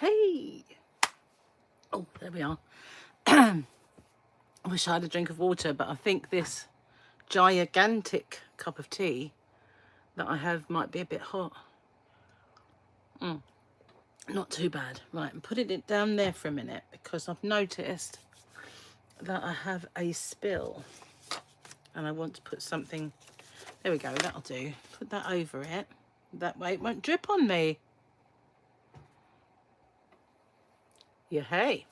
Hey. Oh, there we are. I wish I had a drink of water, but I think this gigantic cup of tea that I have might be a bit hot. Not too bad. Right, I'm putting it down there for a minute because I've noticed that I have a spill and I want to put something. There we go, that'll do. Put that over it. That way it won't drip on me. Yeah, hey.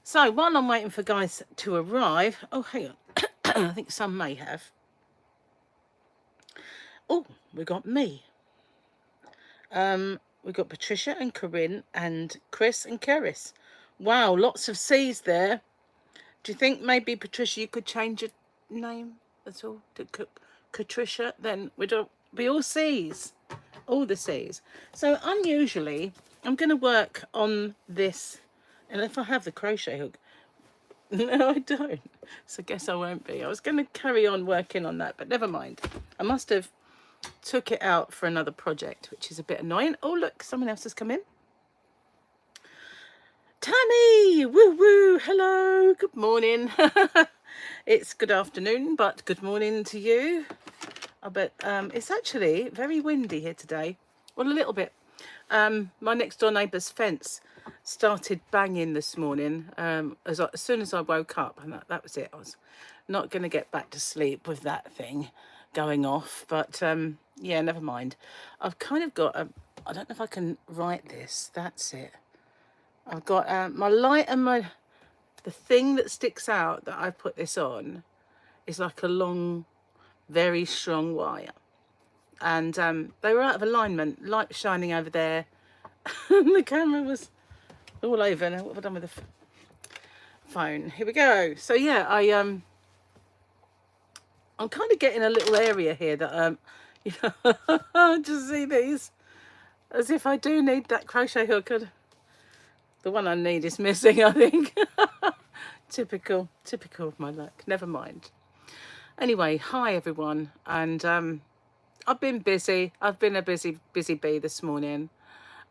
So while I'm waiting for guys to arrive, oh, hang on. I think some may have. Oh, we got me. We got Patricia and Corinne and Chris and Keris. Wow, lots of C's there. Do you think maybe, Patricia, you could change your name at all to Patricia? Then we'd all be all C's. All the C's. So unusually, I'm going to work on this. And if I have the crochet hook. No, I don't. So I guess I won't be. I was going to carry on working on that, but never mind. I must have took it out for another project, which is a bit annoying. Oh, look, someone else has come in. Tammy! Woo woo! Hello! Good morning. It's good afternoon, but good morning to you. I bet it's actually very windy here today. Well, a little bit. My next door neighbour's fence started banging this morning as soon as I woke up, and that was it. I was not going to get back to sleep with that thing going off, but yeah, never mind. I've kind of got I don't know if I can write this. That's it. I've got my light and the thing that sticks out that I put this on is like a long, very strong wire. And they were out of alignment, light shining over there. The camera was all over. Now, what have I done with the phone? Here we go. So yeah, I'm kind of getting a little area here that you know, just see these, as if I do need that crochet hook. The one I need is missing, I think. Typical of my luck. Never mind. Anyway, hi everyone, and I've been busy. I've been a busy bee this morning.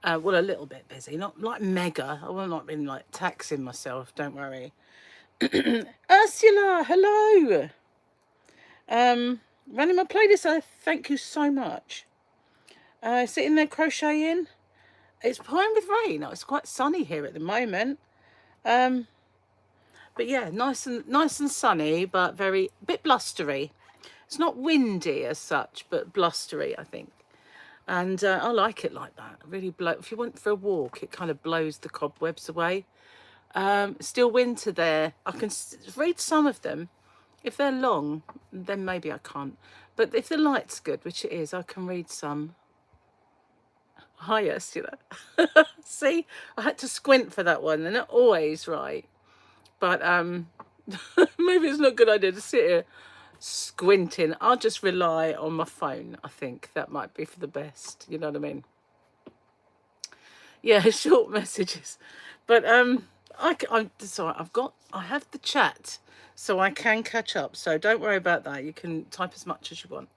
Well, a little bit busy, not like mega. I will not been like taxing myself. Don't worry. Ursula, hello. Running my playlist. I thank you so much. Sitting there crocheting. It's pouring with rain. It's quite sunny here at the moment. But yeah, nice and sunny, but a bit blustery. It's not windy as such, but blustery, I think. And I like it like that. Really if you went for a walk, it kind of blows the cobwebs away. Still winter there. I can read some of them. If they're long, then maybe I can't. But if the light's good, which it is, I can read some. Hi, Ursula. See, I had to squint for that one. They're not always right. But maybe it's not a good idea to sit here squinting. I'll just rely on my phone. I think that might be for the best. You know what I mean? Yeah, short messages. But I'm sorry. I have the chat, so I can catch up. So don't worry about that. You can type as much as you want.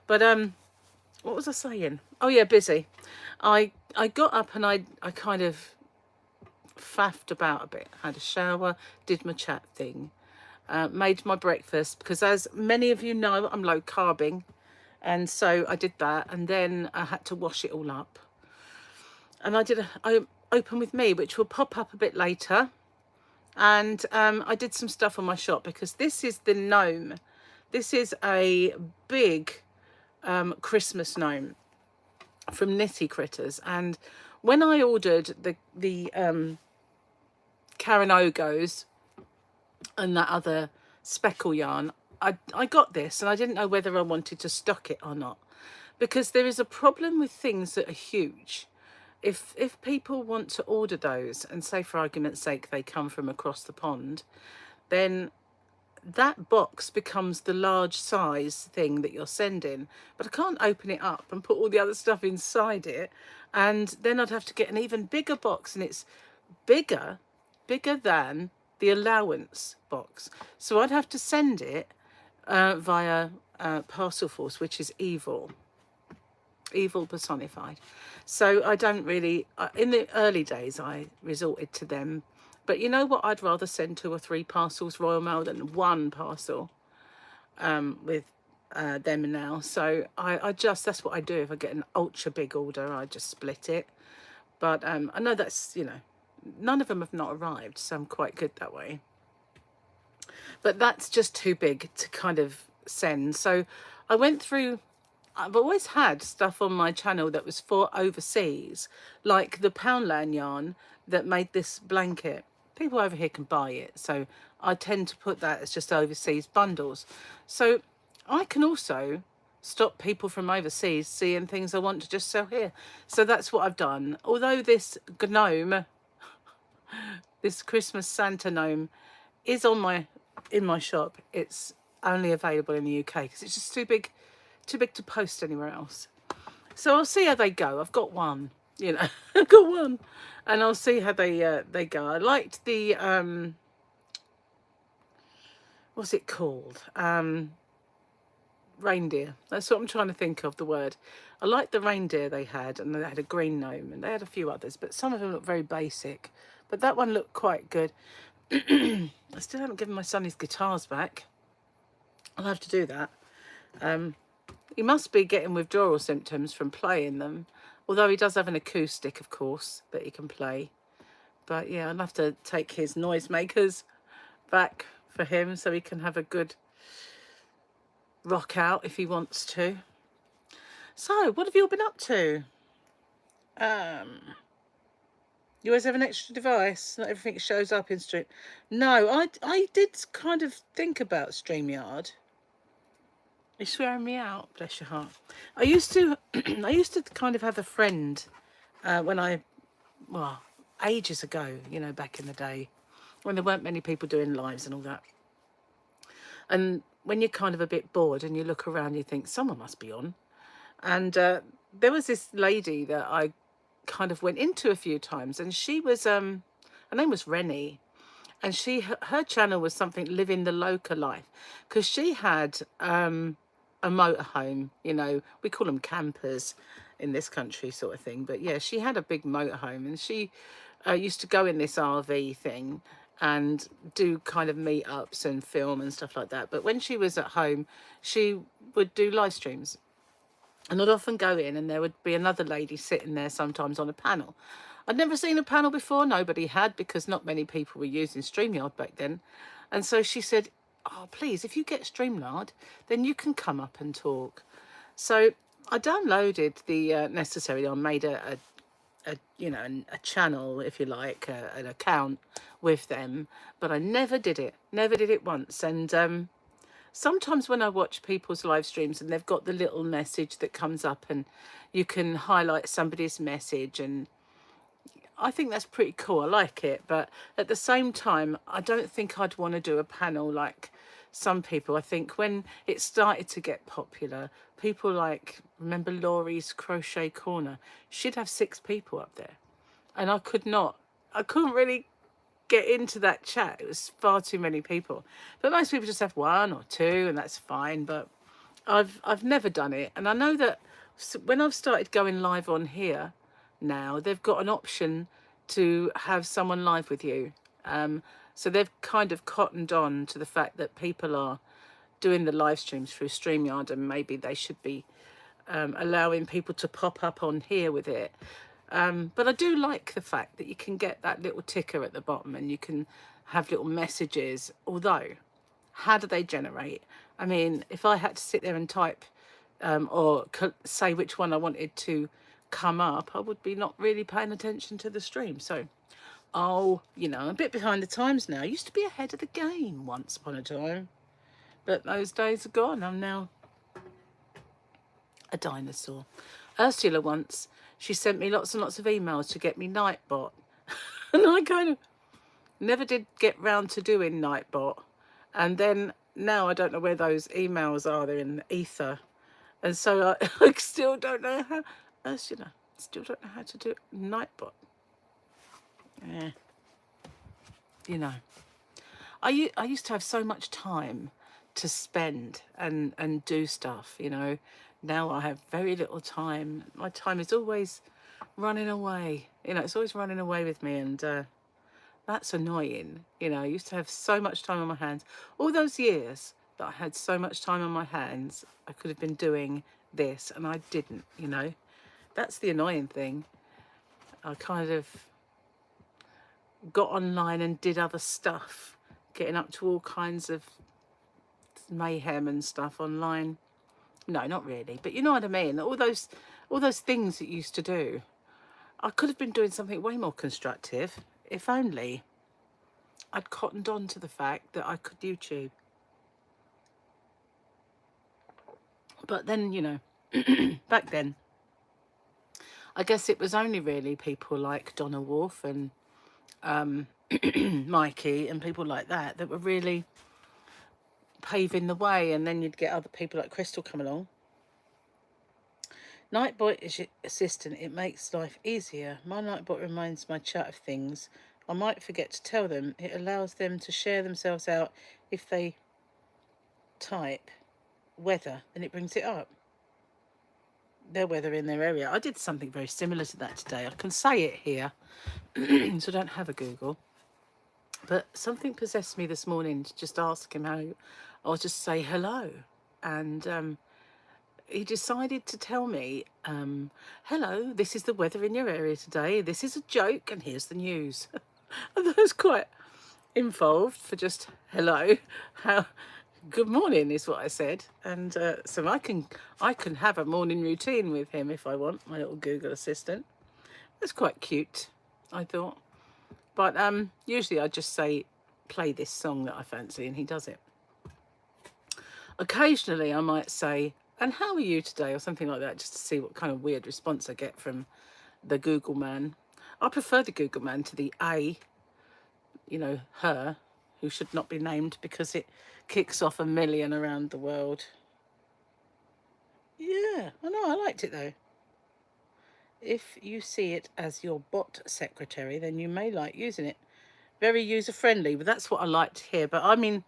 But what was I saying? Oh yeah, busy. I got up and I kind of faffed about a bit. Had a shower, did my chat thing. Made my breakfast because, as many of you know, I'm low carbing, and so I did that, and then I had to wash it all up. And I did a open with me, which will pop up a bit later. And I did some stuff on my shop because this is the gnome. This is a big Christmas gnome from Knitty Critters, and when I ordered the Karen Ogos and that other speckle yarn, I got this, and I didn't know whether I wanted to stock it or not, because there is a problem with things that are huge. If people want to order those, and say for argument's sake they come from across the pond, then that box becomes the large size thing that you're sending, but I can't open it up and put all the other stuff inside it, and then I'd have to get an even bigger box, and it's bigger than the allowance box, so I'd have to send it via Parcel Force, which is evil. evil personified. So I don't really, in the early days, I resorted to them. But you know what? I'd rather send 2 or 3 parcels Royal Mail than one parcel with them now. So I just, that's what I do. If I get an ultra big order, I just split it. But I know that's, you know, none of them have not arrived. So I'm quite good that way. But that's just too big to kind of send. So I went through, I've always had stuff on my channel that was for overseas, like the Poundland yarn that made this blanket. People over here can buy it, so I tend to put that as just overseas bundles. So I can also stop people from overseas seeing things I want to just sell here. So that's what I've done. Although this gnome, this Christmas Santa gnome, is on in my shop, it's only available in the UK because it's just too big to post anywhere else. So I'll see how they go. I've got one, you know, I've got one, and I'll see how they go. I liked the what's it called? Reindeer. That's what I'm trying to think of, the word. I liked the reindeer they had, and they had a green gnome, and they had a few others, but some of them looked very basic. But that one looked quite good. I still haven't given my son his guitars back. I'll have to do that. He must be getting withdrawal symptoms from playing them, although he does have an acoustic, of course, that he can play. But yeah, I'll have to take his noisemakers back for him so he can have a good rock out if he wants to. So, what have you all been up to? You always have an extra device. Not everything shows up in Stream. No, I did kind of think about StreamYard. You're swearing me out, bless your heart. I used to, I used to kind of have a friend when well, ages ago, you know, back in the day, when there weren't many people doing lives and all that. And when you're kind of a bit bored and you look around, you think someone must be on. And there was this lady that I kind of went into a few times, and she was, her name was Rennie. And her channel was something living the local life, because she had a motorhome. You know, we call them campers in this country, sort of thing. But yeah, she had a big motorhome, and she used to go in this RV thing and do kind of meetups and film and stuff like that. But when she was at home, she would do live streams. And I'd often go in, and there would be another lady sitting there sometimes on a panel. I'd never seen a panel before. Nobody had, because not many people were using StreamYard back then. And so she said, oh, please, if you get StreamYard, then you can come up and talk. So I downloaded the necessary. I made a you know, a channel, if you like, an account with them. But I never did it once. And sometimes when I watch people's live streams and they've got the little message that comes up, and you can highlight somebody's message, and I think that's pretty cool. I like it. But at the same time, I don't think I'd want to do a panel like some people. I think when it started to get popular, people like, remember Laurie's Crochet Corner? She'd have 6 people up there. And I couldn't really get into that chat. It was far too many people. But most people just have 1 or 2, and that's fine. But I've never done it. And I know that when I've started going live on here now, they've got an option to have someone live with you. So they've kind of cottoned on to the fact that people are doing the live streams through StreamYard, and maybe they should be allowing people to pop up on here with it. But I do like the fact that you can get that little ticker at the bottom, and you can have little messages. Although, how do they generate? I mean, if I had to sit there and type or say which one I wanted to come up, I would be not really paying attention to the stream. So, you know, I'm a bit behind the times now. I used to be ahead of the game once upon a time, but those days are gone. I'm now a dinosaur. Ursula once, she sent me lots and lots of emails to get me Nightbot. And I kind of never did get round to doing Nightbot. And then now I don't know where those emails are. They're in the ether. And so I still don't know how, Ursula, still don't know how to do Nightbot. Yeah. You know, I used to have so much time to spend and do stuff, you know, Now I have very little time. My time is always running away. You know, it's always running away with me, and that's annoying. You know, I used to have so much time on my hands. All those years that I had so much time on my hands, I could have been doing this, and I didn't, you know. That's the annoying thing. I kind of got online and did other stuff, getting up to all kinds of mayhem and stuff online. No, not really, but you know what I mean. All those things that you used to do, I could have been doing something way more constructive if only I'd cottoned on to the fact that I could YouTube. But then, you know, back then, I guess it was only really people like Donna Wolf and Mikey and people like that that were really paving the way, and then you'd get other people like Crystal come along. Nightbot is your assistant. It makes life easier. My Nightbot reminds my chat of things I might forget to tell them. It allows them to share themselves out if they type weather, and it brings it up. Their weather in their area. I did something very similar to that today. I can say it here, so I don't have a Google. But something possessed me this morning to just ask him how, or just say hello. And he decided to tell me, hello, this is the weather in your area today. This is a joke, and here's the news. And that was quite involved for just hello. How good morning is what I said. And so I can have a morning routine with him if I want, my little Google assistant. That's quite cute, I thought. But usually I just say, play this song that I fancy, and he does it. Occasionally I might say, and how are you today, or something like that, just to see what kind of weird response I get from the Google man. I prefer the Google man to the A, you know, her, who should not be named because it kicks off a million around the world. Yeah, I know, I liked it though. If you see it as your bot secretary, then you may like using it. Very user-friendly, but that's what I like to hear. But I mean,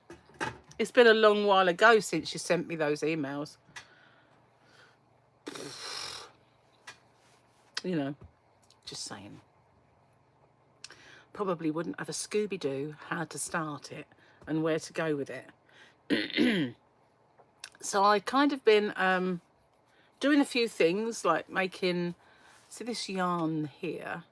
it's been a long while ago since you sent me those emails. You know, just saying. Probably wouldn't have a Scooby-Doo how to start it and where to go with it. So I kind of been doing a few things like making, see this yarn here.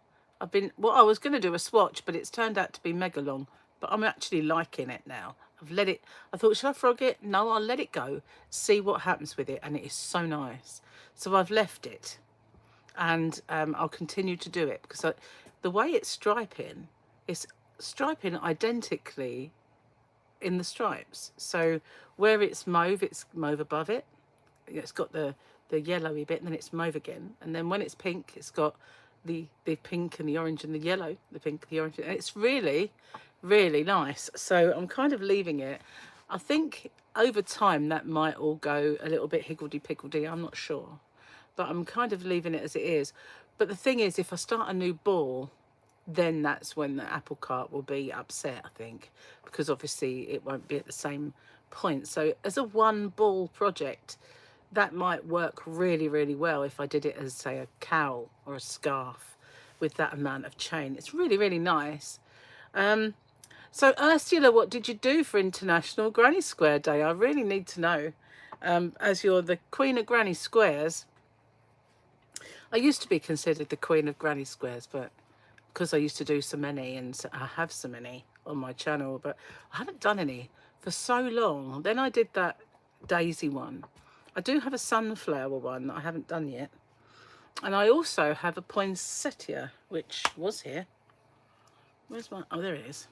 Well, I was going to do a swatch, but it's turned out to be mega long, but I'm actually liking it now. I thought, should I frog it? No, I'll let it go, see what happens with it. And it is so nice. So I've left it, and I'll continue to do it because the way it's striping identically in the stripes. So where it's mauve above it. It's got the yellowy bit, and then it's mauve again. And then when it's pink, it's got the pink and the orange and the yellow, the pink, the orange. And it's really, really nice. So I'm kind of leaving it. I think over time that might all go a little bit higgledy-piggledy. I'm not sure. But I'm kind of leaving it as it is. But the thing is, if I start a new ball, then that's when the apple cart will be upset, I think, because obviously it won't be at the same point. So as a one ball project, that might work really, really well if I did it as, say, a cowl or a scarf with that amount of chain. It's really, really nice. So Ursula, what did you do for International Granny Square Day? I really need to know. As you're the queen of granny squares. I used to be considered the queen of granny squares, but because I used to do so many, and I have so many on my channel, but I haven't done any for so long. Then I did that daisy one. I do have a sunflower one that I haven't done yet. And I also have a poinsettia, which was here. Where's my, oh, there it is.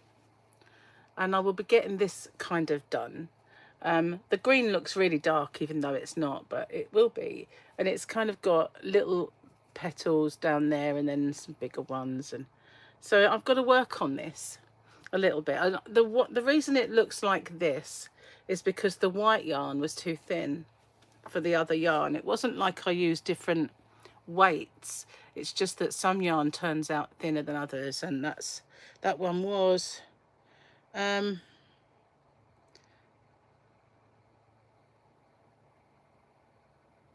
And I will be getting this kind of done. The green looks really dark, even though it's not, but it will be. And it's kind of got little petals down there and then some bigger ones. And so I've got to work on this a little bit. The reason it looks like this is because the white yarn was too thin for the other yarn. It wasn't like I used different weights. It's just that some yarn turns out thinner than others, and that one was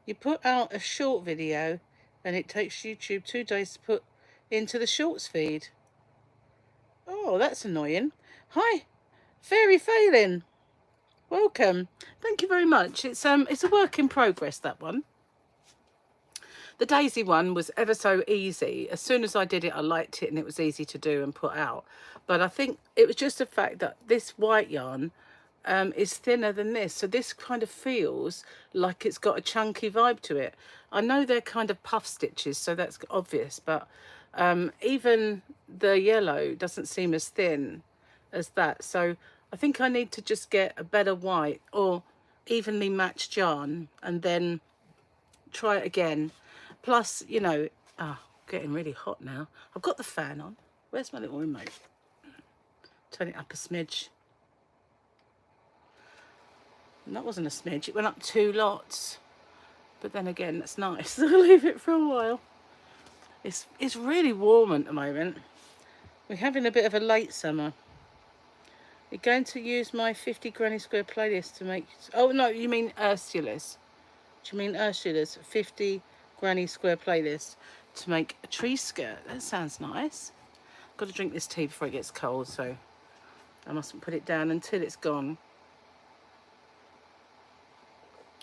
You put out a short video and it takes YouTube 2 days to put into the shorts feed. Oh, that's annoying. Hi, Fairy Phelan. Welcome. Thank you very much. It's a work in progress, that one. The Daisy one was ever so easy. As soon as I did it, I liked it and it was easy to do and put out. But I think it was just the fact that this white yarn is thinner than this. So this kind of feels like it's got a chunky vibe to it. I know they're kind of puff stitches, so that's obvious. But even the yellow doesn't seem as thin as that. So I think I need to just get a better white or evenly matched yarn and then try it again. Plus, you know, getting really hot now. I've got the fan on. Where's my little remote? Turn it up a smidge. And that wasn't a smidge. It went up 2 lots. But then again, that's nice. I'll leave it for a while. It's really warm at the moment. We're having a bit of a late summer. You're going to use my 50 Granny Square playlist to make... Oh, no, you mean Ursula's. Do you mean Ursula's 50 Granny Square playlist to make a tree skirt? That sounds nice. Got to drink this tea before it gets cold, so I mustn't put it down until it's gone.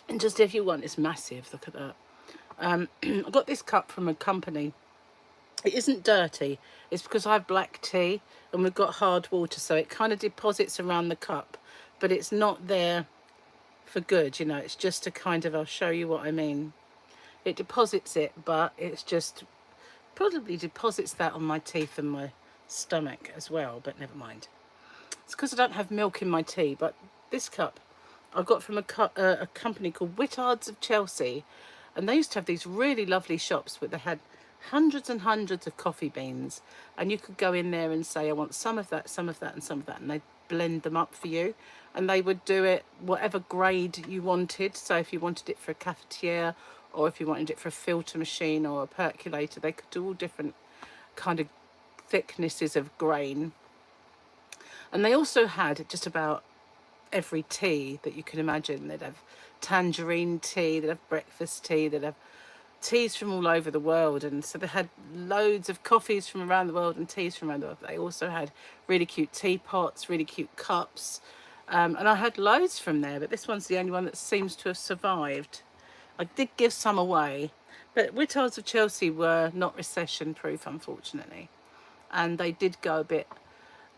And just if you want, it's massive. Look at that. I got this cup from a company. It isn't dirty. It's because I have black tea and we've got hard water, so it kind of deposits around the cup, but it's not there for good, you know. It's just a kind of, I'll show you what I mean. It deposits it, but it's just probably deposits that on my teeth and my stomach as well, but never mind. It's because I don't have milk in my tea. But this cup I got from a company called Whittards of Chelsea, and they used to have these really lovely shops where they had hundreds and hundreds of coffee beans, and you could go in there and say, I want some of that, some of that, and some of that, and they'd blend them up for you, and they would do it whatever grade you wanted. So if you wanted it for a cafetiere, or if you wanted it for a filter machine or a percolator, they could do all different kind of thicknesses of grain. And they also had just about every tea that you can imagine. They'd have tangerine tea, they'd have breakfast tea, they'd have teas from all over the world. And so they had loads of coffees from around the world and teas from around the world. They also had really cute teapots, really cute cups. And I had loads from there, but this one's the only one that seems to have survived. I did give some away, but Whittards of Chelsea were not recession proof, unfortunately. And they did go a bit,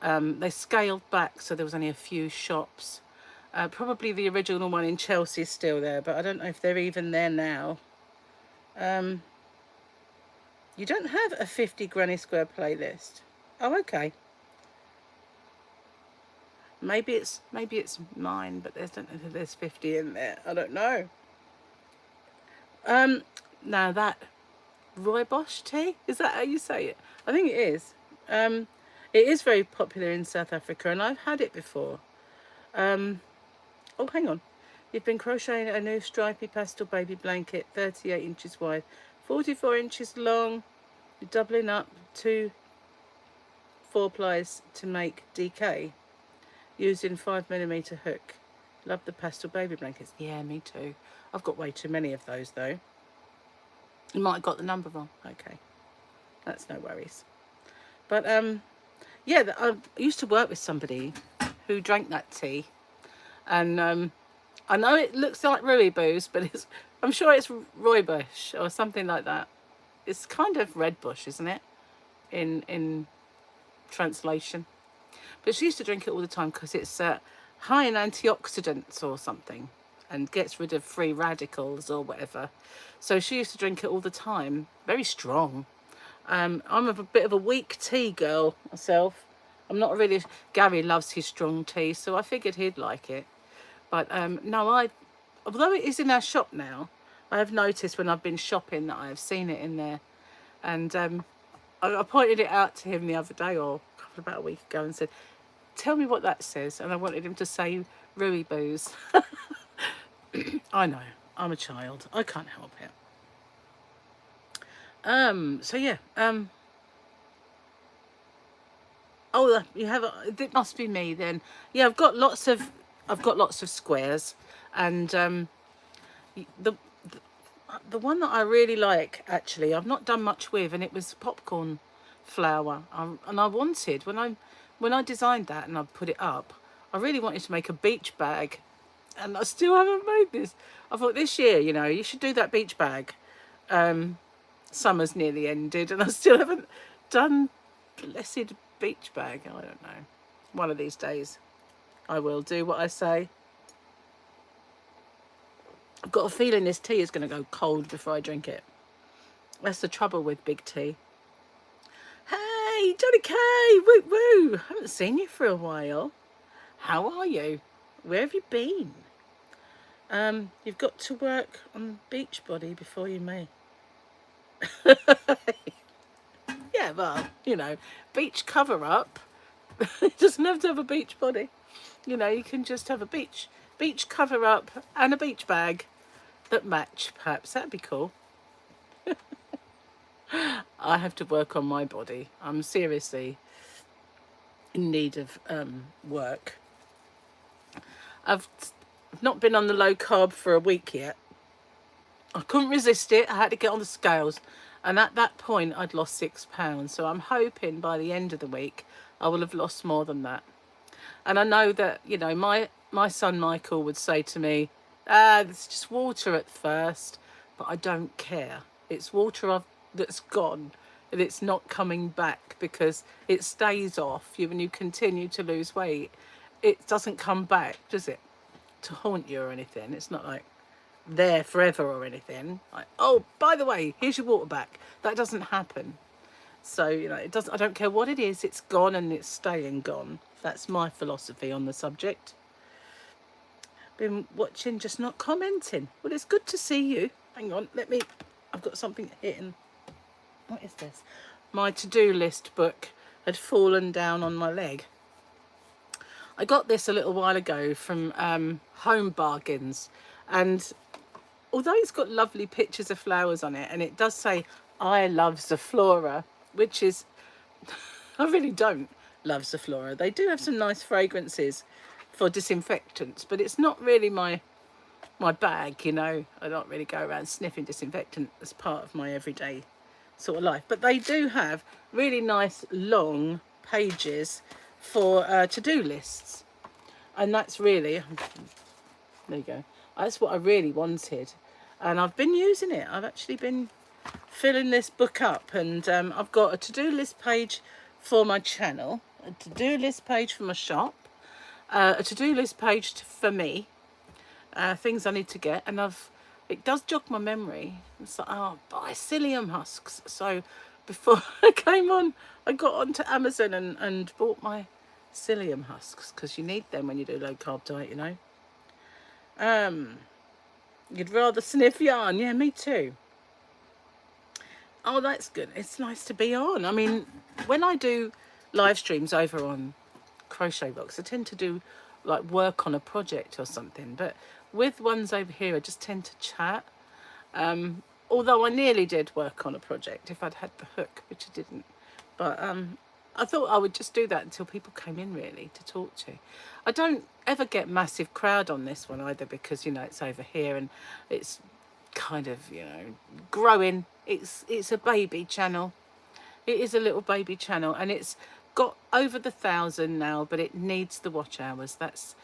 they scaled back, so there was only a few shops. Probably the original one in Chelsea is still there, but I don't know if they're even there now. You don't have a 50 Granny Square playlist. Oh, okay. Maybe it's mine, but I don't know if there's 50 in there. I don't know. Now that rooibos tea, is that how you say it? I think it is. It is very popular in South Africa, and I've had it before. Oh, hang on. You've been crocheting a new stripy pastel baby blanket, 38 inches wide, 44 inches long. You're doubling up 2 4-plies to make DK using 5mm hook. Love the pastel baby blankets. Yeah, me too. I've got way too many of those though. You might have got the number wrong. Okay, that's no worries. But yeah, I used to work with somebody who drank that tea, and I know it looks like rooibos, but I'm sure it's rooibos or something like that. It's kind of red bush, isn't it, in translation? But she used to drink it all the time because it's high in antioxidants or something, and gets rid of free radicals or whatever. So she used to drink it all the time. Very strong. I'm a bit of a weak tea girl myself. I'm not really... Gary loves his strong tea, so I figured he'd like it. But no, although it is in our shop now, I have noticed when I've been shopping that I have seen it in there. And I pointed it out to him the other day, or about a week ago, and said, tell me what that says. And I wanted him to say rooibos. I know, I'm a child. I can't help it. So yeah. Oh, you have. It must be me then. Yeah, I've got lots of squares, and the one that I really like, actually, I've not done much with, and it was popcorn flour. And I wanted, when I designed that and I put it up, I really wanted to make a beach bag, and I still haven't made this. I thought this year, you know, you should do that beach bag. Summer's nearly ended, and I still haven't done blessed beach bag. I don't know. One of these days, I will do what I say. I've got a feeling this tea is going to go cold before I drink it. That's the trouble with big tea. Hey, Johnny K! Woo woo! Haven't seen you for a while. How are you? Where have you been? You've got to work on Beachbody before you may. Yeah, well, you know, beach cover up. It doesn't have to have a beach body. You know, you can just have a beach cover up and a beach bag that match, perhaps. That'd be cool. I have to work on my body. I'm seriously in need of work. I've not been on the low carb for a week yet. I couldn't resist it. I had to get on the scales, and at that point I'd lost 6 pounds. So I'm hoping by the end of the week I will have lost more than that. And I know that, you know, my son Michael would say to me, it's just water at first, but I don't care. It's water that's gone, and it's not coming back, because it stays off you when you continue to lose weight. It doesn't come back, does it, to haunt you or anything? It's not like there forever or anything. Like, oh, by the way, here's your water back. That doesn't happen. So, you know, it doesn't. I don't care what it is. It's gone, and it's staying gone. That's my philosophy on the subject. Been watching, just not commenting. Well, it's good to see you. Hang on, I've got something hitting. What is this? My to-do list book had fallen down on my leg. I got this a little while ago from Home Bargains, and although it's got lovely pictures of flowers on it, and it does say I love Zoflora, which is I really don't love Zoflora. They do have some nice fragrances for disinfectants, but it's not really my bag, you know. I don't really go around sniffing disinfectant as part of my everyday sort of life. But they do have really nice long pages for to-do lists, and that's really, there you go, that's what I really wanted, and I've been using it. I've actually been filling this book up, and I've got a to-do list page for my channel, a to-do list page for my shop, a to-do list page for me, things I need to get, and it does jog my memory. It's like, oh, buy psyllium husks. So before I came on, I got onto Amazon and bought my psyllium husks, because you need them when you do low carb diet, you know. You'd rather sniff yarn. Yeah, me too. Oh, that's good. It's nice to be on. I mean, when I do live streams over on Crochet Box, I tend to do like work on a project or something, but with ones over here I just tend to chat. Although I nearly did work on a project if I'd had the hook, which I didn't. But I thought I would just do that until people came in, really, to talk to. I don't ever get massive crowd on this one either, because, you know, it's over here and it's kind of, you know, growing. It's a baby channel. It is a little baby channel, and it's got over the 1,000 now, but it needs the watch hours. That's,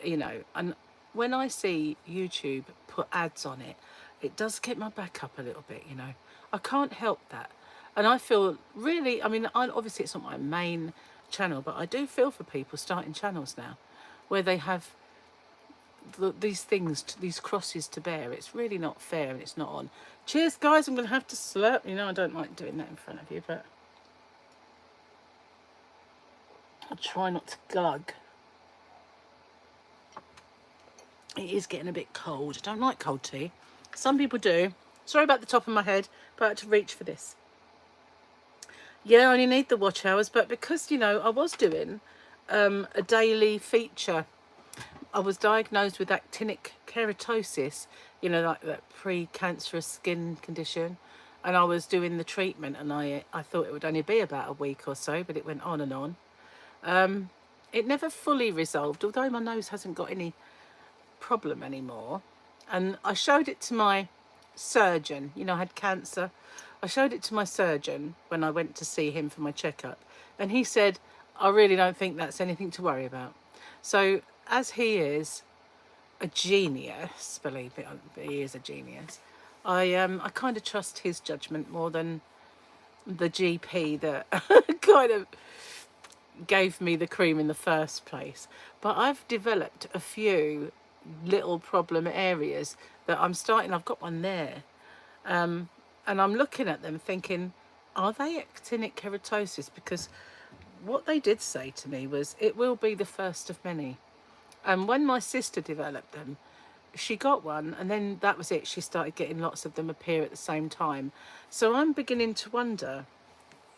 you know, and when I see YouTube put ads on it, it does get my back up a little bit, you know. I can't help that. And I feel really, I mean, obviously it's not my main channel, but I do feel for people starting channels now where they have these things, these crosses to bear. It's really not fair, and it's not on. Cheers, guys. I'm going to have to slurp. You know, I don't like doing that in front of you, but I'll try not to glug. It is getting a bit cold. I don't like cold tea. Some people do. Sorry about the top of my head, but I had to reach for this. Yeah, I only need the watch hours, but because, you know, I was doing a daily feature. I was diagnosed with actinic keratosis, you know, like that pre-cancerous skin condition, and I was doing the treatment, and I thought it would only be about a week or so, but it went on and on. It never fully resolved, although my nose hasn't got any problem anymore. And I showed it to my surgeon. You know, I had cancer. I showed it to my surgeon when I went to see him for my checkup, and he said, I really don't think that's anything to worry about. So as he is a genius, believe it, he is a genius. I kind of trust his judgment more than the GP that kind of gave me the cream in the first place. But I've developed a few little problem areas that I've got one there. And I'm looking at them thinking, are they actinic keratosis? Because what they did say to me was, it will be the first of many. And when my sister developed them, she got one, and then that was it. She started getting lots of them appear at the same time. So I'm beginning to wonder,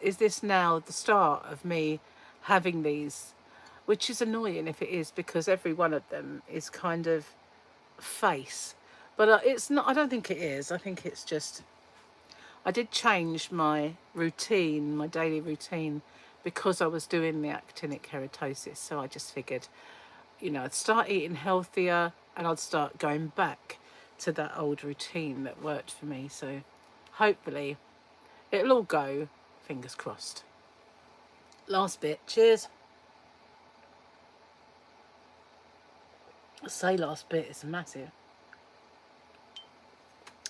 is this now the start of me having these? Which is annoying if it is, because every one of them is kind of face. But it's not, I don't think it is. I think it's just, I did change my routine, my daily routine, because I was doing the actinic keratosis. So I just figured, you know, I'd start eating healthier and I'd start going back to that old routine that worked for me. So hopefully it'll all go, fingers crossed. Last bit, cheers. I say last bit, it's massive.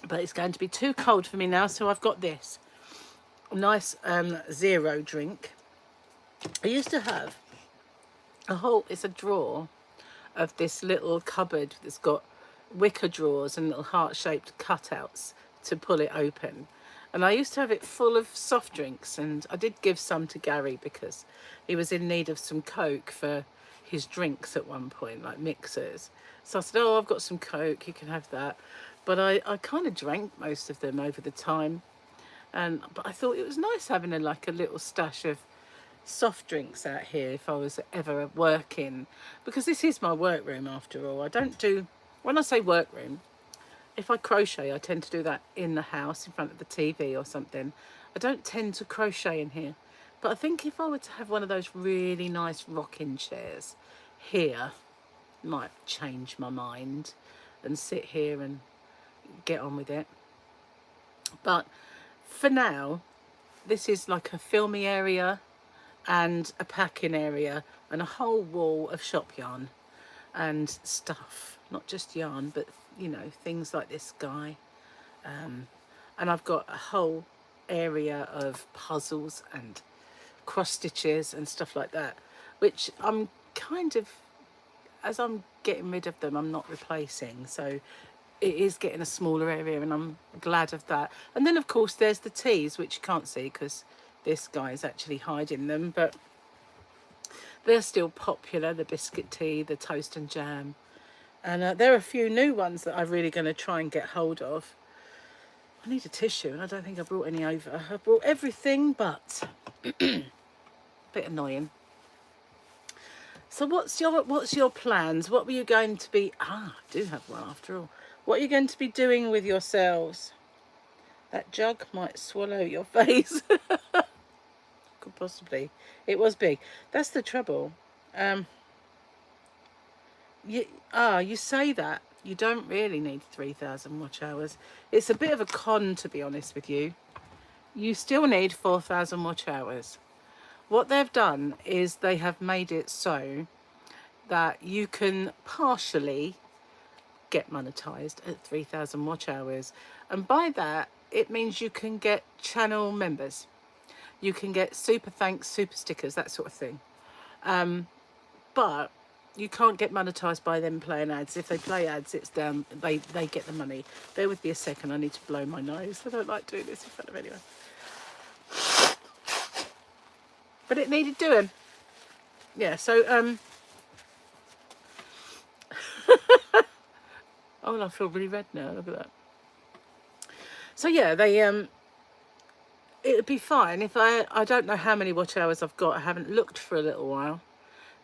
But it's going to be too cold for me now, so I've got this nice zero drink. I used to have it's a drawer of this little cupboard that's got wicker drawers and little heart-shaped cutouts to pull it open. And I used to have it full of soft drinks, and I did give some to Gary because he was in need of some Coke for his drinks at one point, like mixers. So I said, oh, I've got some Coke, you can have that. But I kind of drank most of them over the time. But I thought it was nice having a little stash of soft drinks out here if I was ever working, because this is my workroom after all. I don't do, when I say workroom, if I crochet, I tend to do that in the house in front of the TV or something. I don't tend to crochet in here. But I think if I were to have one of those really nice rocking chairs here, I might change my mind and sit here and get on with it. But for now, this is like a filming area and a packing area and a whole wall of shop yarn and stuff, not just yarn, but you know, things like this guy, and I've got a whole area of puzzles and cross stitches and stuff like that, which I'm kind of, as I'm getting rid of them, I'm not replacing, so it is getting a smaller area, and I'm glad of that. And then of course there's the teas, which you can't see because this guy is actually hiding them, but they're still popular, the biscuit tea, the toast and jam. And there are a few new ones that I'm really going to try and get hold of. I need a tissue, and I don't think I brought any over. I brought everything, but a bit annoying. So what's your plans? What were you going to be... I do have one after all. What are you going to be doing with yourselves? That jug might swallow your face. Could possibly. It was big. That's the trouble. You say that. You don't really need 3,000 watch hours. It's a bit of a con, to be honest with you. You still need 4,000 watch hours. What they've done is they have made it so that you can partially get monetized at 3,000 watch hours. And by that, it means you can get channel members. You can get super thanks, super stickers, that sort of thing. But you can't get monetized by them playing ads. If they play ads, it's them. They get the money. Bear with me a second. I need to blow my nose. I don't like doing this in front of anyone. But it needed doing. Yeah. So oh, I feel really red now. Look at that. So yeah, they it would be fine if I don't know how many watch hours I've got. I haven't looked for a little while.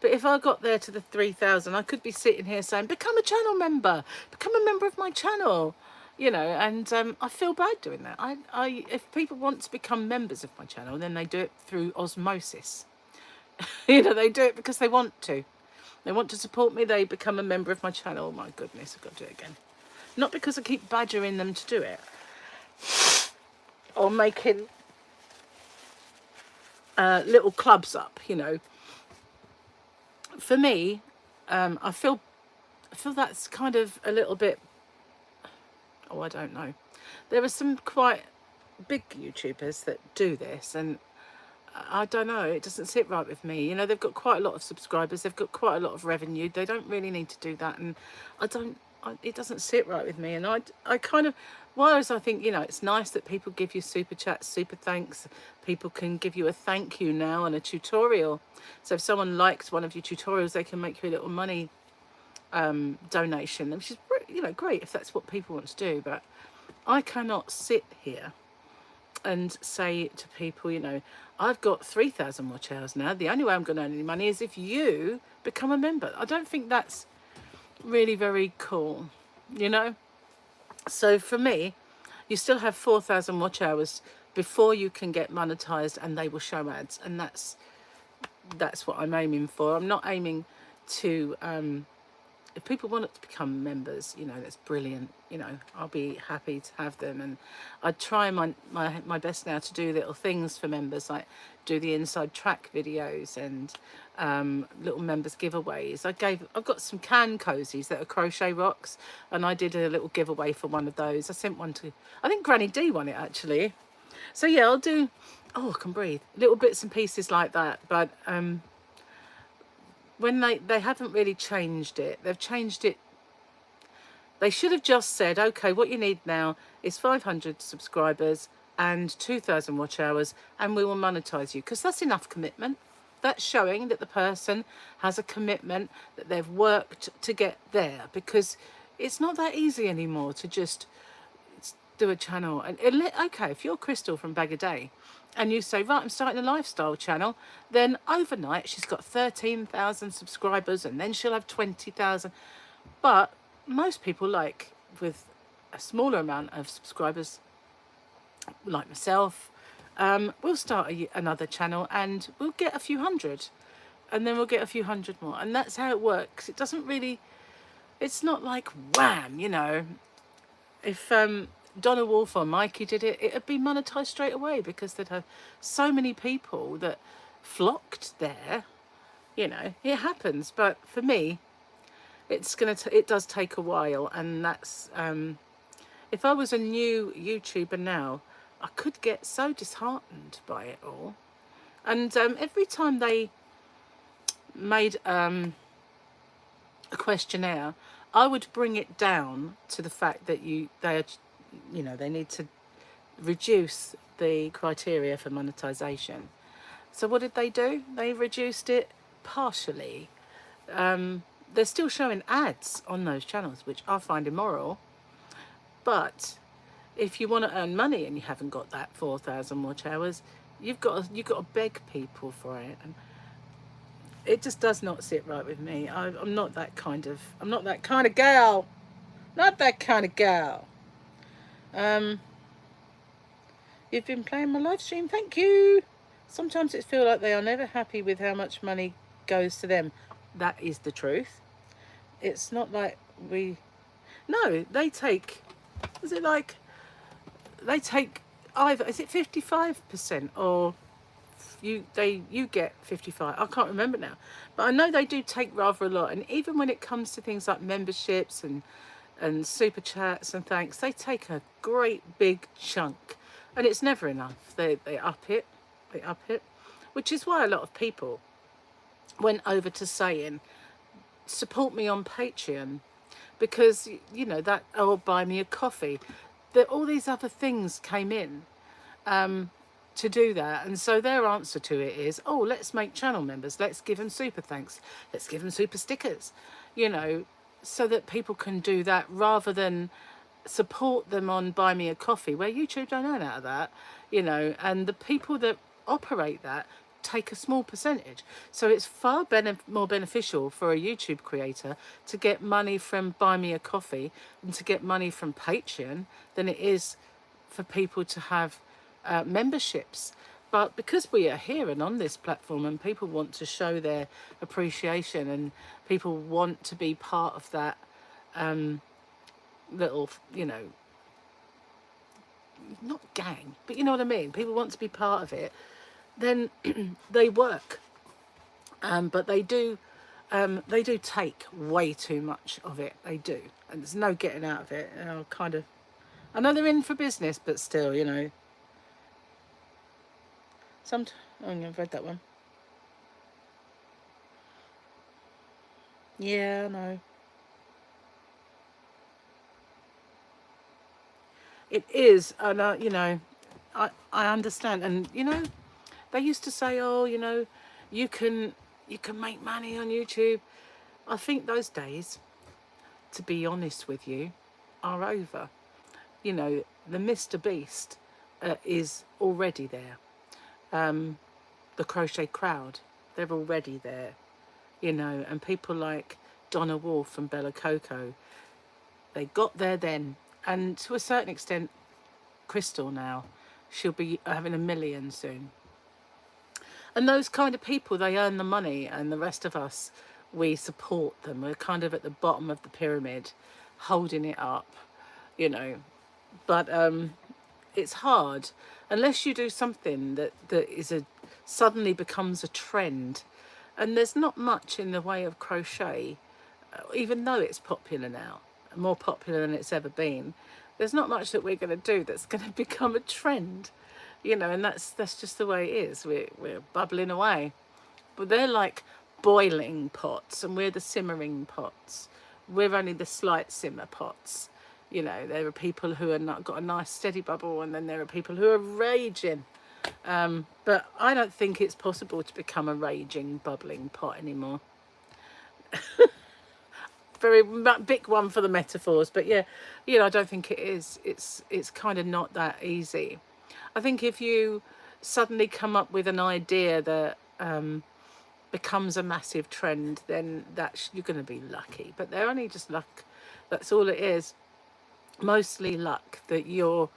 But if I got there to the 3,000, I could be sitting here saying, become a channel member, become a member of my channel, you know, and I feel bad doing that. If people want to become members of my channel, then they do it through osmosis. You know, they do it because they want to. They want to support me, they become a member of my channel. Oh my goodness, I've got to do it again. Not because I keep badgering them to do it, or making little clubs up, you know. For me, I feel that's kind of a little bit, oh, I don't know. There are some quite big YouTubers that do this, and I don't know, it doesn't sit right with me. You know, they've got quite a lot of subscribers, they've got quite a lot of revenue, they don't really need to do that, and it doesn't sit right with me. And I kind of, whereas I think, you know, it's nice that people give you super chats, super thanks, people can give you a thank you now and a tutorial. So if someone likes one of your tutorials, they can make you a little money donation, which is, you know, great if that's what people want to do. But I cannot sit here and say to people, you know, I've got 3,000 watch hours now. The only way I'm going to earn any money is if you become a member. I don't think that's really very cool, you know. So for me, you still have 4,000 watch hours before you can get monetized, and they will show ads, and that's what I'm aiming for. I'm not aiming to if people want to become members, you know, that's brilliant. You know, I'll be happy to have them, and I try my best now to do little things for members, like do the inside track videos and little members giveaways. I've got some can cozies that are crochet rocks, and I did a little giveaway for one of those. I sent one to, I think Granny D won it actually. So yeah, I'll do, oh, I can breathe, little bits and pieces like that. But when they haven't really changed it, they've changed it. They should have just said, okay, what you need now is 500 subscribers and 2,000 watch hours, and we will monetize you, because that's enough commitment. That's showing that the person has a commitment, that they've worked to get there, because it's not that easy anymore to just do a channel. And okay, if you're Crystal from Bag a Day and you say, right, I'm starting a lifestyle channel, then overnight she's got 13,000 subscribers, and then she'll have 20,000. But most people, like with a smaller amount of subscribers, like myself, we'll start another channel and we'll get a few hundred, and then we'll get a few hundred more, and that's how it works. It doesn't really, it's not like wham, you know. If Donna Wolf or Mikey did it, it'd be monetized straight away, because they'd have so many people that flocked there. You know, it happens. But for me, it does take a while, and that's if I was a new YouTuber now, I could get so disheartened by it all. And every time they made a questionnaire, I would bring it down to the fact that they need to reduce the criteria for monetization. So what did they do? They reduced it partially. They're still showing ads on those channels, which I find immoral. But if you want to earn money and you haven't got that 4,000 watch hours, you've got to beg people for it, and it just does not sit right with me. I'm not that kind of gal. Not that kind of gal. You've been playing my live stream, thank you. Sometimes it feels like they are never happy with how much money goes to them. That is the truth. It's not like no, they take, is it like, they take either, is it 55% or you get 55? I can't remember now, but I know they do take rather a lot. And even when it comes to things like memberships and super chats and thanks, they take a great big chunk, and it's never enough. They up it, which is why a lot of people went over to saying, support me on Patreon, because, you know, that, or buy me a coffee, that all these other things came in to do that. And so their answer to it is, oh, let's make channel members, let's give them super thanks, let's give them super stickers, you know, so that people can do that, rather than support them on buy me a coffee, where YouTube don't earn out of that, you know. And the people that operate that take a small percentage. So it's far more beneficial for a YouTube creator to get money from buy me a coffee and to get money from Patreon than it is for people to have memberships. But because we are here and on this platform, and people want to show their appreciation, and people want to be part of that little, you know, not gang, but you know what I mean. People want to be part of it. Then they work, but they do take way too much of it. They do, and there's no getting out of it. Kind of, I know they're in for business, but still, you know. Some, oh, I've read that one. Yeah, I know. It is, and you know, I understand, and you know, they used to say, oh, you know, you can you can make money on YouTube. I think those days, to be honest with you, are over. You know, the Mr. Beast is already there. The Crochet Crowd, they're already there. You know, and people like Donna Wolf and Bella Coco, they got there then, and to a certain extent, Crystal now, she'll be having a million soon. And those kind of people, they earn the money, and the rest of us, we support them. We're kind of at the bottom of the pyramid, holding it up, you know. But it's hard unless you do something that is a suddenly becomes a trend. And there's not much in the way of crochet, even though it's popular now, more popular than it's ever been. There's not much that we're going to do that's going to become a trend, you know, and that's just the way it is. We're bubbling away, but they're like boiling pots, and we're the simmering pots. We're only the slight simmer pots. You know, there are people who are not got a nice steady bubble, and then there are people who are raging. But I don't think it's possible to become a raging, bubbling pot anymore. Very big one for the metaphors, but yeah, you know, I don't think it is. It's kind of not that easy. I think if you suddenly come up with an idea that becomes a massive trend, then you're going to be lucky. But they're only just luck. That's all it is. Mostly luck that your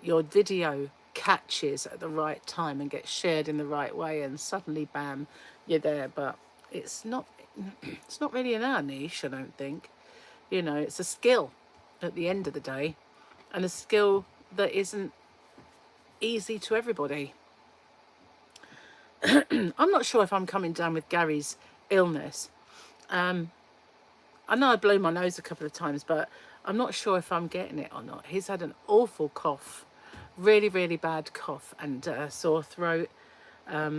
video catches at the right time and gets shared in the right way, and suddenly, bam, you're there. But it's not really in our niche, I don't think. You know, it's a skill at the end of the day, and a skill that isn't easy to everybody. I'm not sure if I'm coming down with Gary's illness. I know I blew my nose a couple of times, but I'm not sure if I'm getting it or not. He's had an awful cough, really, really bad cough, and sore throat.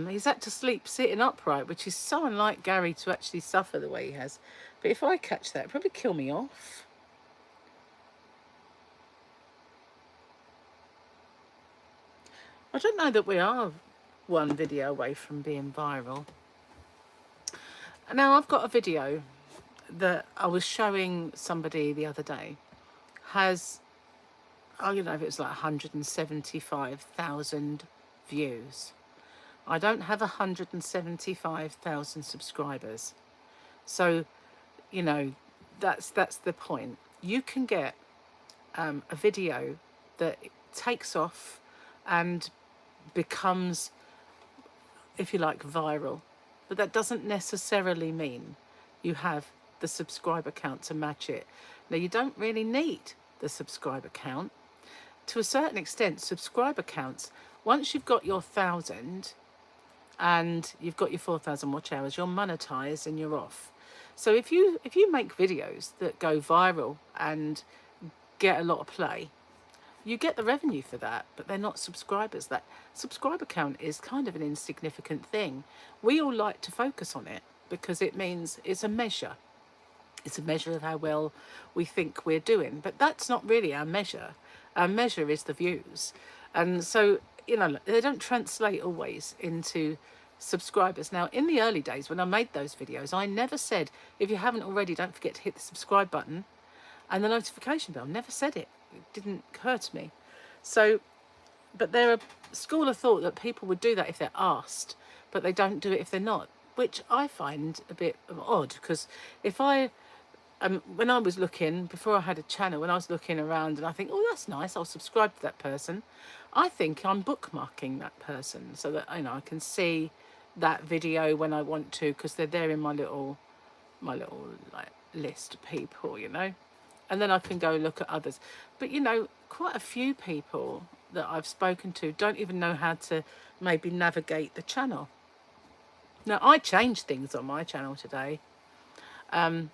He's had to sleep sitting upright, which is so unlike Gary to actually suffer the way he has. But if I catch that, it'd probably kill me off. I don't know that we are one video away from being viral. Now, I've got a video that I was showing somebody the other day. Has, I don't know if it was like 175,000 views. I don't have 175,000 subscribers. So, you know, that's the point. You can get a video that takes off and becomes, if you like, viral. But that doesn't necessarily mean you have the subscriber count to match it. Now, you don't really need the subscriber count. To a certain extent, subscriber counts, once you've got your 1,000 and you've got your 4,000 watch hours, you're monetized and you're off. So if you make videos that go viral and get a lot of play, you get the revenue for that, but they're not subscribers. That subscriber count is kind of an insignificant thing. We all like to focus on it because it means it's a measure. It's a measure of how well we think we're doing, but that's not really our measure. Our measure is the views. And so, you know, they don't translate always into subscribers. Now, in the early days when I made those videos, I never said, if you haven't already, don't forget to hit the subscribe button and the notification bell. Never said it. It didn't occur to me. So, but there are a school of thought that people would do that if they're asked, but they don't do it if they're not, which I find a bit odd, because if I, when I was looking, before I had a channel, when I was looking around and I think, oh, that's nice, I'll subscribe to that person, I think I'm bookmarking that person so that, you know, I can see that video when I want to, because they're there in my little like list of people, you know. And then I can go look at others. But, you know, quite a few people that I've spoken to don't even know how to maybe navigate the channel. Now, I changed things on my channel today. For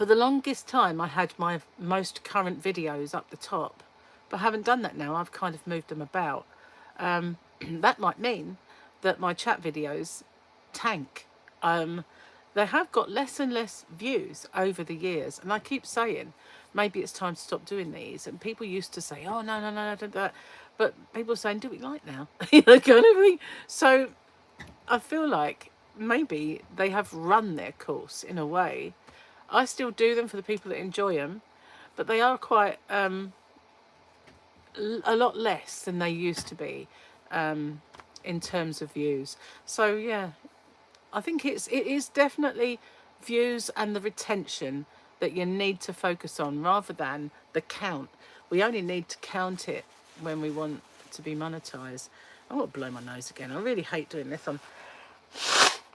the longest time, I had my most current videos up the top, but I haven't done that now. I've kind of moved them about. That might mean that my chat videos tank. They have got less and less views over the years, and I keep saying maybe it's time to stop doing these. And people used to say, "Oh no, no, no, no, don't do that," but people are saying, "Do what you like now," kind of thing. So I feel like maybe they have run their course in a way. I still do them for the people that enjoy them, but they are quite a lot less than they used to be in terms of views. So yeah, I think it is definitely views and the retention that you need to focus on rather than the count. We only need to count it when we want to be monetized. I want to blow my nose again. I really hate doing this on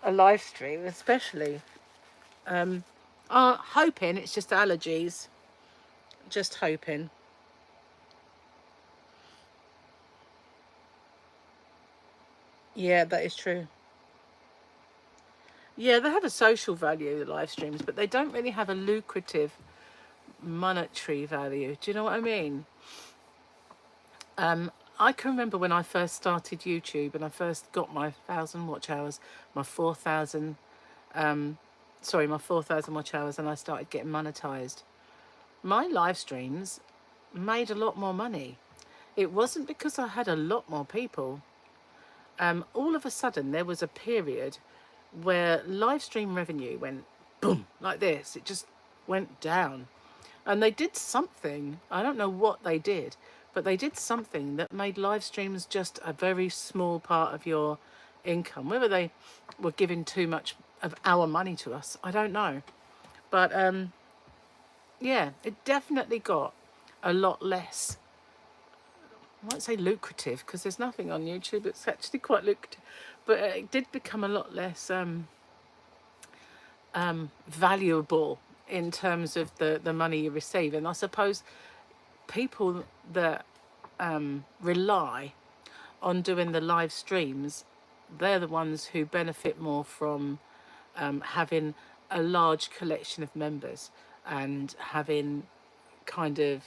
a live stream, especially. Hoping it's just allergies. Just hoping. Yeah, that is true. Yeah, they have a social value, the live streams, but they don't really have a lucrative monetary value. Do you know what I mean? I can remember when I first started YouTube and I first got my 1,000 watch hours, my 4,000, my 4,000 watch hours, and I started getting monetized. My live streams made a lot more money. It wasn't because I had a lot more people. All of a sudden, there was a period where live stream revenue went boom, like this. It just went down. And they did something, I don't know what they did, but they did something that made live streams just a very small part of your income. Whether they were giving too much of our money to us, I don't know. But yeah, it definitely got a lot less, I won't say lucrative, because there's nothing on YouTube that's actually quite lucrative, but it did become a lot less valuable in terms of the money you receive. And I suppose people that rely on doing the live streams, they're the ones who benefit more from having a large collection of members and having kind of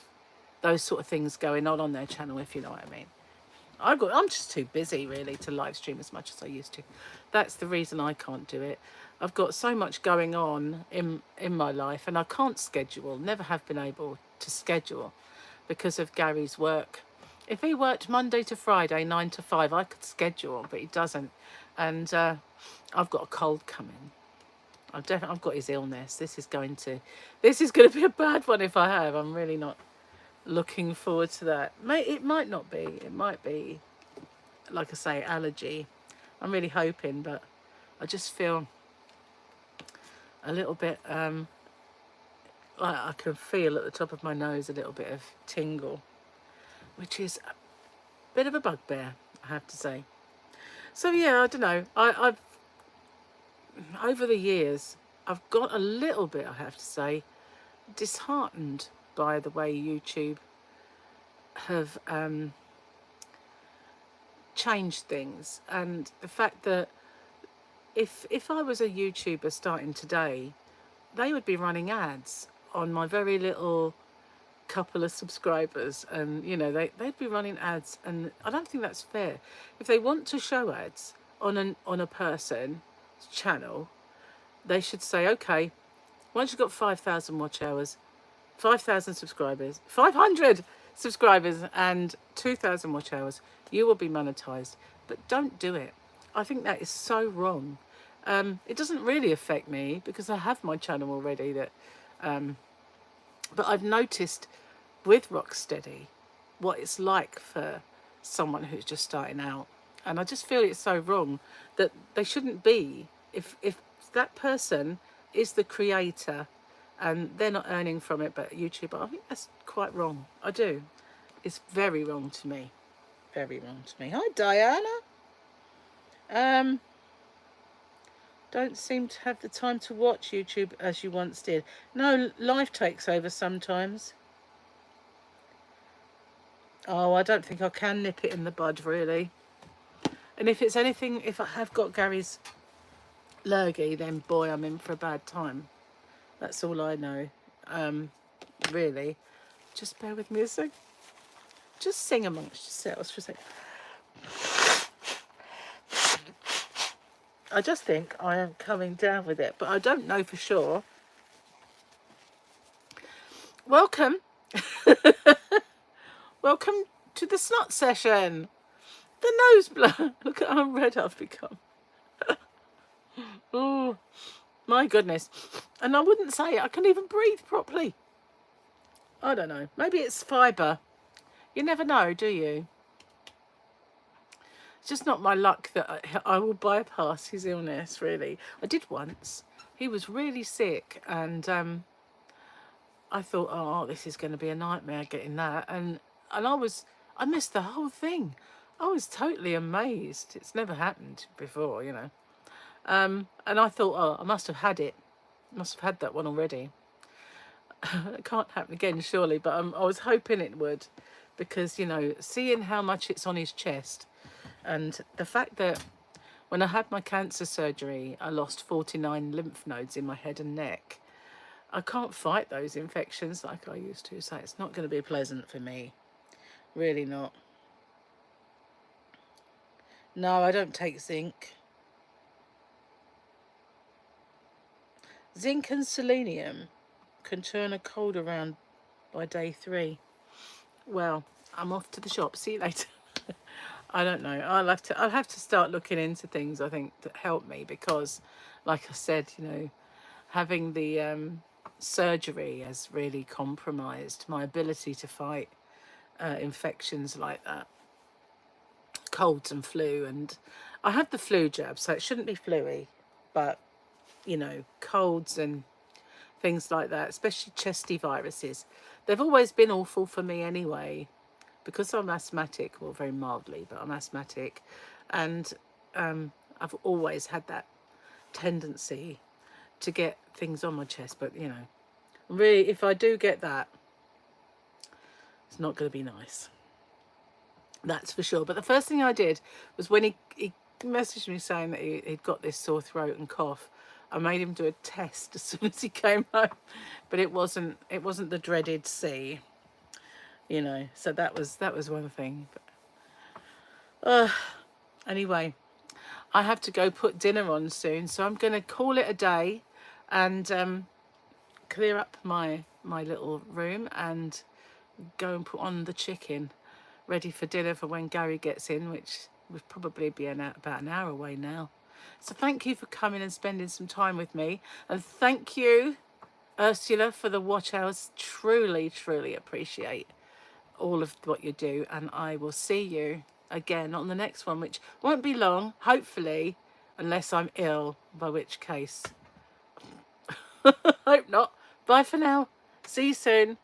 those sort of things going on their channel, if you know what I mean. I'm just too busy really to live stream as much as I used to. That's the reason I can't do it. I've got so much going on in my life, and I can't schedule, never have been able to schedule because of Gary's work. If he worked Monday to Friday 9 to 5, I could schedule, but he doesn't. And I've got a cold coming. I've got his illness. This is going to be a bad one if I have. I'm really not looking forward to that. It might not be. It might be, like I say, allergy. I'm really hoping, but I just feel a little bit like I can feel at the top of my nose a little bit of tingle, which is a bit of a bugbear, I have to say. So yeah, I don't know. I've over the years, I've got a little bit, I have to say, disheartened by the way YouTube have changed things, and the fact that if I was a YouTuber starting today, they would be running ads on my very little couple of subscribers, and you know they'd be running ads, and I don't think that's fair. If they want to show ads on a person's channel, they should say, okay, once you've got 5,000 watch hours, 5,000 subscribers, 500 subscribers, and 2,000 watch hours, you will be monetized. But don't do it. I think that is so wrong. It doesn't really affect me because I have my channel already. But I've noticed with Rocksteady what it's like for someone who's just starting out, and I just feel it's so wrong that they shouldn't be. If that person is the creator and they're not earning from it, but YouTube, I think that's quite wrong. I do. It's very wrong to me. Very wrong to me. Hi, Diana. Don't seem to have the time to watch YouTube as you once did. No, life takes over sometimes. Oh, I don't think I can nip it in the bud, really. And if it's anything, if I have got Gary's lurgy, then boy, I'm in for a bad time. That's all I know. Really. Just bear with me a sec. Just sing amongst yourselves for a sec. I just think I am coming down with it, but I don't know for sure. Welcome. Welcome to the snot session. The nose blood. Look at how red I've become. Oh, my goodness. And I wouldn't say I can even breathe properly. I don't know. Maybe it's fibre. You never know, do you? It's just not my luck that I will bypass his illness, really. I did once. He was really sick, and I thought, oh, this is going to be a nightmare getting that. And I missed the whole thing. I was totally amazed. It's never happened before, you know. And I thought, oh, I must have had it. Must have had that one already. It can't happen again, surely. But I was hoping it would, because, you know, seeing how much it's on his chest, and the fact that when I had my cancer surgery, I lost 49 lymph nodes in my head and neck. I can't fight those infections like I used to, so it's not going to be pleasant for me. Really not. No, I don't take zinc. Zinc and selenium can turn a cold around by day 3. Well, I'm off to the shop. See you later. I don't know. I'll have to start looking into things, I think, that help me, because, like I said, you know, having the surgery has really compromised my ability to fight infections like that, colds and flu. And I had the flu jab, so it shouldn't be fluey, but, you know, colds and things like that, especially chesty viruses, they've always been awful for me anyway, because I'm asthmatic. Well, very mildly, but I'm asthmatic, and I've always had that tendency to get things on my chest. But, you know, really, if I do get that, it's not going to be nice, that's for sure. But the first thing I did was, when he messaged me saying that he'd got this sore throat and cough, I made him do a test as soon as he came home. But it wasn't the dreaded C, you know. So that was one thing. But, anyway, I have to go put dinner on soon, so I'm going to call it a day, and clear up my little room and go and put on the chicken, ready for dinner for when Gary gets in, which would probably be about an hour away now. So thank you for coming and spending some time with me, and thank you, Ursula, for the watch hours. Truly, truly appreciate all of what you do, and I will see you again on the next one, which won't be long, hopefully, unless I'm ill, by which case, hope not. Bye for now. See you soon.